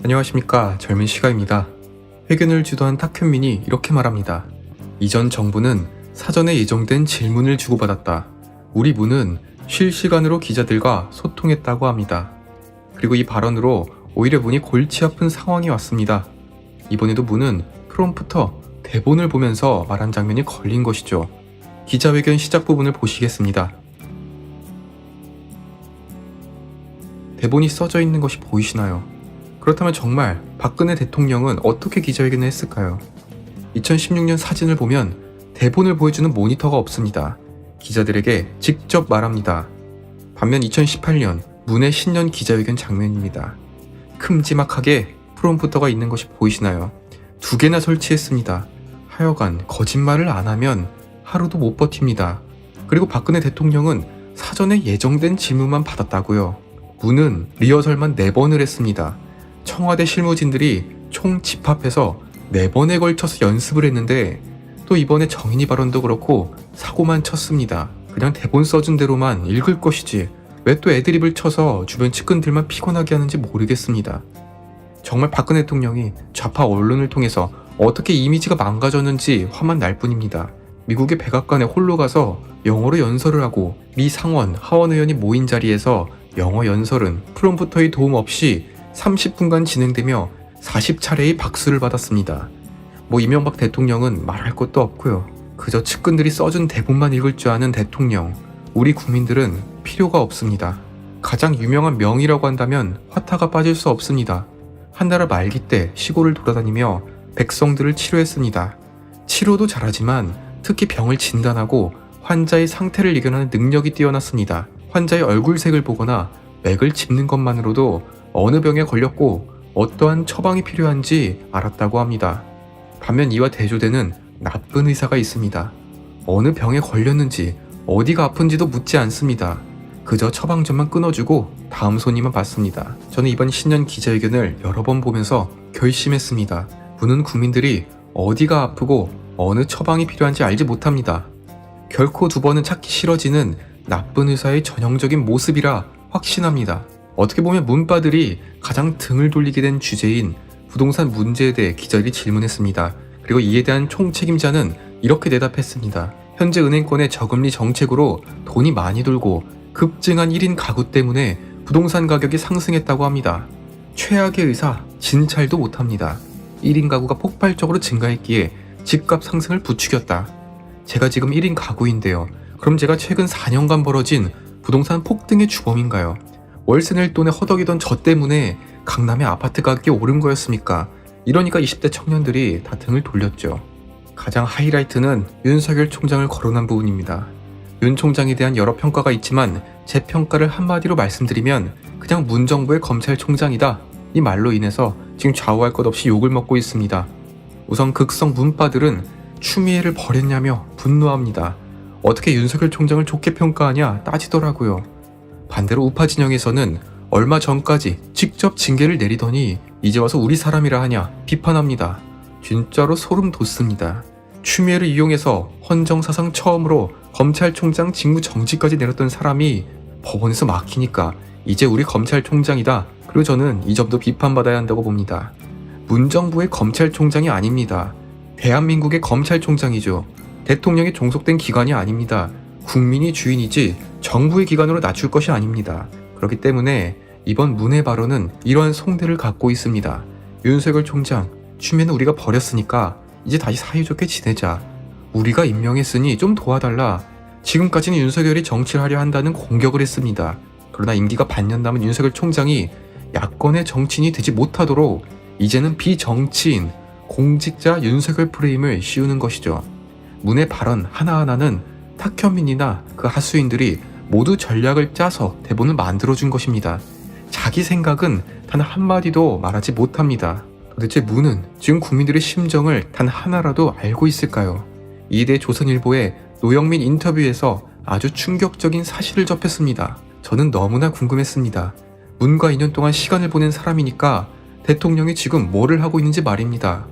안녕하십니까, 젊은 시가입니다. 회견을 주도한 탁현민이 이렇게 말합니다. 이전 정부는 사전에 예정된 질문을 주고받았다. 우리 문은 실시간으로 기자들과 소통했다고 합니다. 그리고 이 발언으로 오히려 문이 골치 아픈 상황이 왔습니다. 이번에도 문은 프롬프터 대본을 보면서 말한 장면이 걸린 것이죠. 기자회견 시작 부분을 보시겠습니다. 대본이 써져 있는 것이 보이시나요? 그렇다면 정말 박근혜 대통령은 어떻게 기자회견을 했을까요? 2016년 사진을 보면 대본을 보여주는 모니터가 없습니다. 기자들에게 직접 말합니다. 반면 2018년 문의 신년 기자회견 장면입니다. 큼지막하게 프롬프터가 있는 것이 보이시나요? 2개나 설치했습니다. 하여간 거짓말을 안 하면 하루도 못 버팁니다. 그리고 박근혜 대통령은 사전에 예정된 질문만 받았다고요. 문은 리허설만 4번을 했습니다. 청와대 실무진들이 총 집합해서 4번에 걸쳐서 연습을 했는데 또 이번에 정인이 발언도 그렇고 사고만 쳤습니다. 그냥 대본 써준 대로만 읽을 것이지 왜 또 애드립을 쳐서 주변 측근들만 피곤하게 하는지 모르겠습니다. 정말 박근혜 대통령이 좌파 언론을 통해서 어떻게 이미지가 망가졌는지 화만 날 뿐입니다. 미국의 백악관에 홀로 가서 영어로 연설을 하고 미 상원, 하원 의원이 모인 자리에서 영어 연설은 프롬프터의 도움 없이 30분간 진행되며 40차례의 박수를 받았습니다. 이명박 대통령은 말할 것도 없고요. 그저 측근들이 써준 대본만 읽을 줄 아는 대통령. 우리 국민들은 필요가 없습니다. 가장 유명한 명의라고 한다면 화타가 빠질 수 없습니다. 한나라 말기 때 시골을 돌아다니며 백성들을 치료했습니다. 치료도 잘하지만 특히 병을 진단하고 환자의 상태를 이겨내는 능력이 뛰어났습니다. 환자의 얼굴색을 보거나 맥을 짚는 것만으로도 어느 병에 걸렸고 어떠한 처방이 필요한지 알았다고 합니다. 반면 이와 대조되는 나쁜 의사가 있습니다. 어느 병에 걸렸는지 어디가 아픈지도 묻지 않습니다. 그저 처방전만 끊어주고 다음 손님만 받습니다. 저는 이번 신년 기자회견을 여러 번 보면서 결심했습니다. 문은 국민들이 어디가 아프고 어느 처방이 필요한지 알지 못합니다. 결코 2번은 찾기 싫어지는 나쁜 의사의 전형적인 모습이라 확신합니다. 어떻게 보면 문바들이 가장 등을 돌리게 된 주제인 부동산 문제에 대해 기자들이 질문했습니다. 그리고 이에 대한 총책임자는 이렇게 대답했습니다. 현재 은행권의 저금리 정책으로 돈이 많이 돌고 급증한 1인 가구 때문에 부동산 가격이 상승했다고 합니다. 최악의 의사, 진찰도 못합니다. 1인 가구가 폭발적으로 증가했기에 집값 상승을 부추겼다. 제가 지금 1인 가구인데요. 그럼 제가 최근 4년간 벌어진 부동산 폭등의 주범인가요? 월세 낼 돈에 허덕이던 저 때문에 강남의 아파트 가격이 오른 거였습니까? 이러니까 20대 청년들이 다 등을 돌렸죠. 가장 하이라이트는 윤석열 총장을 거론한 부분입니다. 윤 총장에 대한 여러 평가가 있지만 제 평가를 한마디로 말씀드리면 그냥 문정부의 검찰총장이다. 이 말로 인해서 지금 좌우할 것 없이 욕을 먹고 있습니다. 우선 극성 문바들은 추미애를 버렸냐며 분노합니다. 어떻게 윤석열 총장을 좋게 평가하냐 따지더라고요. 반대로 우파 진영에서는 얼마 전까지 직접 징계를 내리더니 이제 와서 우리 사람이라 하냐 비판합니다. 진짜로 소름 돋습니다. 추미애를 이용해서 헌정사상 처음으로 검찰총장 직무 정지까지 내렸던 사람이 법원에서 막히니까 이제 우리 검찰총장이다. 그리고 저는 이 점도 비판받아야 한다고 봅니다. 문정부의 검찰총장이 아닙니다. 대한민국의 검찰총장이죠. 대통령이 종속된 기관이 아닙니다. 국민이 주인이지 정부의 기관으로 낮출 것이 아닙니다. 그렇기 때문에 이번 문의 발언은 이러한 송대를 갖고 있습니다. 윤석열 총장, 추미애는 우리가 버렸으니까 이제 다시 사이좋게 지내자. 우리가 임명했으니 좀 도와달라. 지금까지는 윤석열이 정치를 하려 한다는 공격을 했습니다. 그러나 임기가 반년 남은 윤석열 총장이 야권의 정치인이 되지 못하도록 이제는 비정치인, 공직자 윤석열 프레임을 씌우는 것이죠. 문의 발언 하나하나는 탁현민이나 그 하수인들이 모두 전략을 짜서 대본을 만들어준 것입니다. 자기 생각은 단 한마디도 말하지 못합니다. 도대체 문은 지금 국민들의 심정을 단 하나라도 알고 있을까요? 이에 대해 조선일보의 노영민 인터뷰에서 아주 충격적인 사실을 접했습니다. 저는 너무나 궁금했습니다. 문과 2년 동안 시간을 보낸 사람이니까 대통령이 지금 뭐를 하고 있는지 말입니다.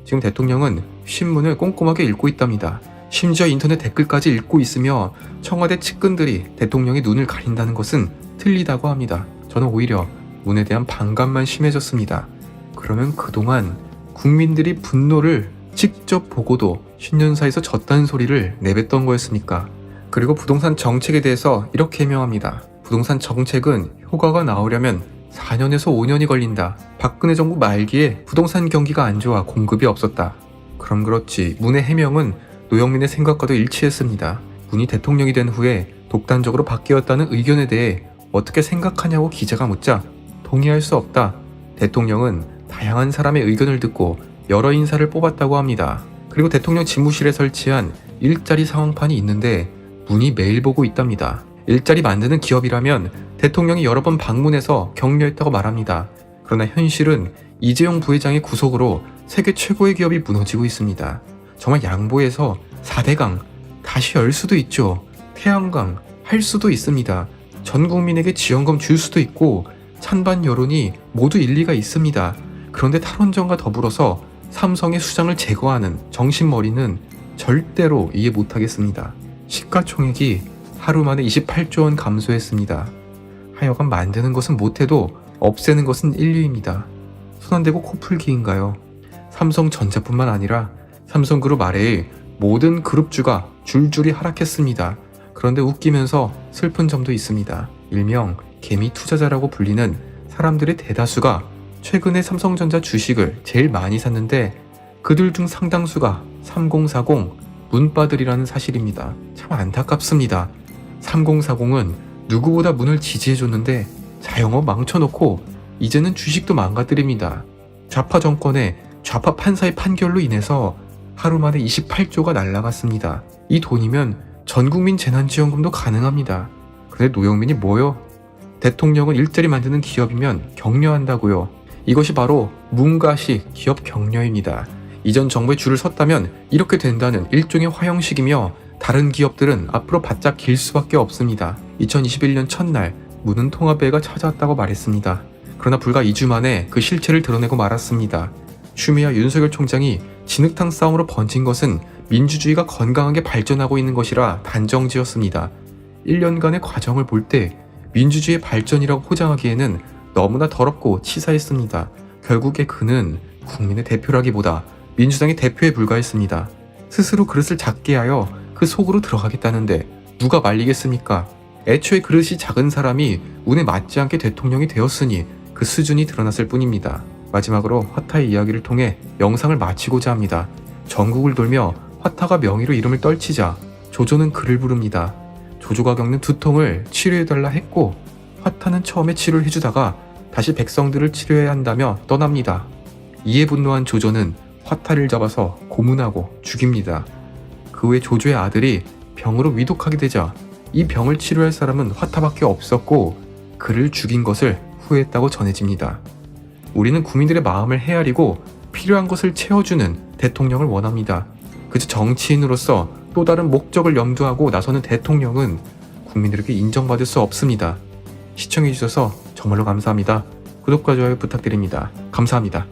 지금 대통령은 신문을 꼼꼼하게 읽고 있답니다. 심지어 인터넷 댓글까지 읽고 있으며 청와대 측근들이 대통령의 눈을 가린다는 것은 틀리다고 합니다. 저는 오히려 문에 대한 반감만 심해졌습니다. 그러면 그동안 국민들이 분노를 직접 보고도 신년사에서 졌다는 소리를 내뱉던 거였습니까? 그리고 부동산 정책에 대해서 이렇게 해명합니다. 부동산 정책은 효과가 나오려면 4년에서 5년이 걸린다. 박근혜 정부 말기에 부동산 경기가 안 좋아 공급이 없었다. 그럼 그렇지, 문의 해명은 노영민의 생각과도 일치했습니다. 문이 대통령이 된 후에 독단적으로 바뀌었다는 의견에 대해 어떻게 생각하냐고 기자가 묻자 동의할 수 없다. 대통령은 다양한 사람의 의견을 듣고 여러 인사를 뽑았다고 합니다. 그리고 대통령 집무실에 설치한 일자리 상황판이 있는데 문이 매일 보고 있답니다. 일자리 만드는 기업이라면 대통령이 여러 번 방문해서 격려했다고 말합니다. 그러나 현실은 이재용 부회장의 구속으로 세계 최고의 기업이 무너지고 있습니다. 정말 양보해서 4대강 다시 열 수도 있죠. 태양광 할 수도 있습니다. 전 국민에게 지원금 줄 수도 있고 찬반 여론이 모두 일리가 있습니다. 그런데 탈원전과 더불어서 삼성의 수장을 제거하는 정신머리는 절대로 이해 못하겠습니다. 시가총액이 하루 만에 28조 원 감소했습니다. 하여간 만드는 것은 못해도 없애는 것은 인류입니다. 손 안 대고 코 풀기인가요? 삼성전자뿐만 아니라 삼성그룹 아래의 모든 그룹주가 줄줄이 하락했습니다. 그런데 웃기면서 슬픈 점도 있습니다. 일명 개미 투자자라고 불리는 사람들의 대다수가 최근에 삼성전자 주식을 제일 많이 샀는데 그들 중 상당수가 3040 문바들이라는 사실입니다. 참 안타깝습니다. 3040은 누구보다 문을 지지해줬는데 자영업 망쳐놓고 이제는 주식도 망가뜨립니다. 좌파 정권의 좌파 판사의 판결로 인해서 하루 만에 28조가 날라갔습니다. 이 돈이면 전국민 재난지원금도 가능합니다. 근데 노영민이 뭐요? 대통령은 일자리 만드는 기업이면 격려한다고요. 이것이 바로 문가식 기업 격려입니다. 이전 정부에 줄을 섰다면 이렇게 된다는 일종의 화형식이며 다른 기업들은 앞으로 바짝 길 수밖에 없습니다. 2021년 첫날 문은 통합회가 찾아왔다고 말했습니다. 그러나 불과 2주 만에 그 실체를 드러내고 말았습니다. 추미애 윤석열 총장이 진흙탕 싸움으로 번진 것은 민주주의가 건강하게 발전하고 있는 것이라 단정지었습니다. 1년간의 과정을 볼 때 민주주의의 발전이라고 포장하기에는 너무나 더럽고 치사했습니다. 결국에 그는 국민의 대표라기보다 민주당의 대표에 불과했습니다. 스스로 그릇을 작게 하여 그 속으로 들어가겠다는데 누가 말리겠습니까? 애초에 그릇이 작은 사람이 운에 맞지 않게 대통령이 되었으니 그 수준이 드러났을 뿐입니다. 마지막으로 화타의 이야기를 통해 영상을 마치고자 합니다. 전국을 돌며 화타가 명의로 이름을 떨치자 조조는 그를 부릅니다. 조조가 겪는 두통을 치료해달라 했고 화타는 처음에 치료를 해주다가 다시 백성들을 치료해야 한다며 떠납니다. 이에 분노한 조조는 화타를 잡아서 고문하고 죽입니다. 그 후에 조조의 아들이 병으로 위독하게 되자 이 병을 치료할 사람은 화타밖에 없었고 그를 죽인 것을 후회했다고 전해집니다. 우리는 국민들의 마음을 헤아리고 필요한 것을 채워주는 대통령을 원합니다. 그저 정치인으로서 또 다른 목적을 염두하고 나서는 대통령은 국민들에게 인정받을 수 없습니다. 시청해주셔서 정말로 감사합니다. 구독과 좋아요 부탁드립니다. 감사합니다.